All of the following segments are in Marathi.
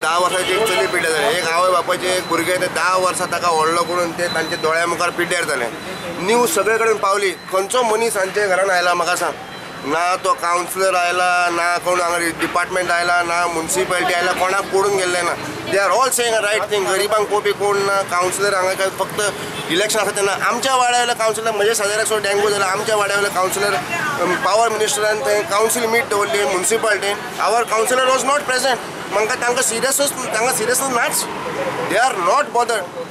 10 वर्साची एक चली पिड्ड्यार जालें, एक आवय बापाचे एक भुरगे ते 10 वर्सां ताका व्हडलो करून ते तांच्या दोळ्या मुखार पिड्ड्यार जालें. न्यूज सगळे कडेन पावली. खंयचो मनीस हांचे घरान आयला म्हाका सांग? ना तो कावन्सिलर आयला, ना कोण हांगा डिपार्टमेंट आयला, ना म्युनिसिपालिटी आयला, कोणाक पडून गेल्ले ना. They are all saying a right thing. गरिबांक पळोवपी कोण ना. कावन्सिलर हांगा फक्त इलेक्शन आसा तेन्ना आमच्या वाड्यावयले कावन्सिलर म्हज्या शेजाऱ्याक सो डेंगू जाला. आमच्या वाड्यावयले कावन्सिलर पावर मिनिस्टरान थंय कावन्सील मीट दवरली म्युनिसिपालिटीन. आवर कावन्सिलर वॉज नॉट प्रेझेंट. म्हाका तांकां सिरियसच नाच. They are not bothered.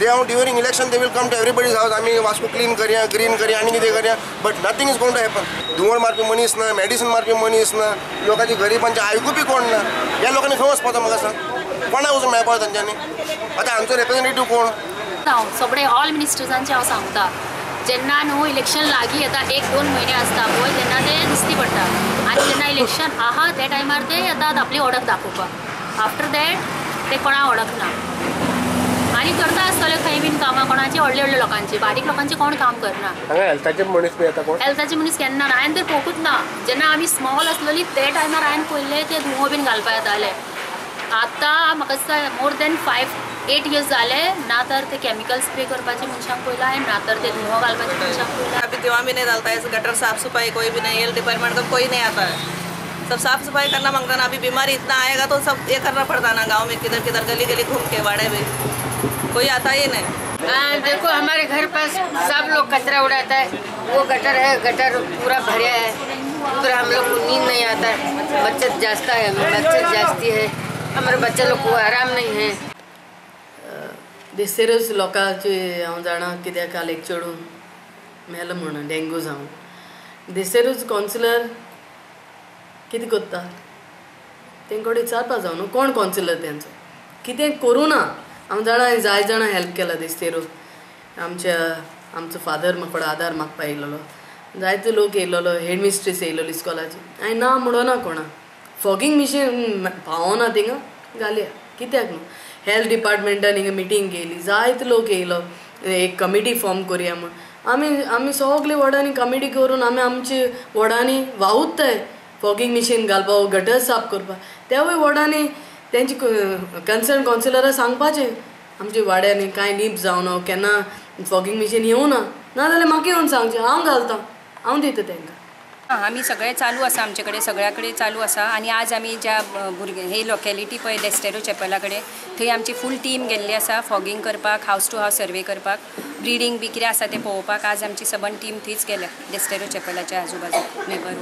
They are during election they will come to everybody's house. आम्ही वास्को क्लीन करूया, ग्रीन करूया आणि कितें करूया, but nothing is going to happen. धुंवर मारपी मनीस ना, मेडिसिन मारपी मनीस ना, लोकांची गरिबांचे आयकुपी कोण ना. ह्या लोकांनी खंय वचपाचो म्हाका सांग? कोणाक वचून मेळपाक तांच्यांनी? आतां हांचो रिप्रेझेंटेटिव्ह कोण? हांव सगळे ऑल मिनिस्टर्सांचे हांव सांगता, जेन्ना न्हू इलेक्शन लागीं येता 1-2 म्हयने आसता पळय तेन्ना ते दिसती पडटा. आनी जेन्ना इलेक्शन आहा त्या टायमार ते येतात आपली ओळख दाखोवपाक. आफ्टर दॅट ते कोणाक वळखना आनी करता आसतले खंय बीन कामां कोणाची व्हडले लोकांची. बारीक लोकांची कोण काम करना. हांगा हेल्थाचे मनीस बी येता कोण? हेल्थाचे मनीस केन्ना ना. हांवें तर पळोवंकूच ना. जेन्ना आमी स्मॉल आसलेली ते टायमार हांवें पळयले ते धुंवो बीन घालपा येताले. आतां म्हाका दिसता मोर दॅन 5-8 years जाले ना तर ते केमिकल स्प्रे करपाचे मनशांक पळयला हांवें, ना तर ते धुंवो घालपाचे मनशांक पळयला. अभी दिवा भी नहीं डालता है, गटर साफ सफाई कोई भी नहीं, हेल्थ डिपार्टमेंट का कोई नहीं आता है. सब साफ सफाई करना मांगता ना. अभी बीमारी इतना आएगा तो सब ये करना पड़ता ना. गांव में किधर किधर गली गली घूम के वाड़े में कोई आता ही नहीं. देखो हमारे घर पास सब लोग कचरा उड़ाता है. वो गटर है, गटर पूरा भरा है. उधर हम लोग को नींद नहीं आता है. बचत जास्ता है, बचत जास्ती है. हमारे बच्चे लोग को आराम नहीं है. देसेरूच लोकांचे हांव जाणा कित्याक काल एक चेडूं मेलो म्हणून डेंगू जावन. देसेरूच कावन्सिलर कितें करता तेंकडे विचारपा जाय न्हू कोण कावन्सिलर तेंचो. कितें करूं ना. हांव जाणा जाय जाणां हेल्प केला देस्तेरूच. आमचो फादर म्हाका आदार मागपा येयलोलो. जायते लोक येयलोलो. हेडमिस्ट्रेस येयलोली इस्कॉलाची. हांवें ना म्हणोना कोणा. फॉगिंग मिशीन पावना थिंगा घालया. कित्याक न्हू. हेल्थ डिपार्टमेंटान हिंगा मिटींग केली. जायते लोक येयलो. एक कमिटी फॉर्म करुया म्हण. आमी सगळे वॉर्डांनी कमिटी करून आमचे वॉर्डांनी वावुत्ताय फॉगिंग मिशीन घालपा, गटर साफ करपा. त्यावूय वॉर्डांनी तेंची कन्सर्न कावन्सिलराक सांगपाचें आमच्या वाड्यांनी कांय लीप जावना, केन्ना फॉगिंग मिशीन येवना. नाजाल्यार म्हाका येवन सांगचें, हांव घालतां, हांव दिता तेंकां. आमी सगळे चालू आसा, आमचे कडेन सगळ्या कडेन चालू आसा. आनी आज आमी ज्या भुरगे हे लोकॅलिटी पळय डेस्टेरो चॅपला कडेन थंय आमची फूल टीम गेल्ली आसा फॉगिंग करपाक, हावस टू हावस सर्वे करपाक, ब्रिडींग बी कितें आसा तें पळोवपाक. आज आमची सबंद टीम थंयच गेल्या डेस्टेरो चॅपलाच्या आजूबाजू नेबरहूड.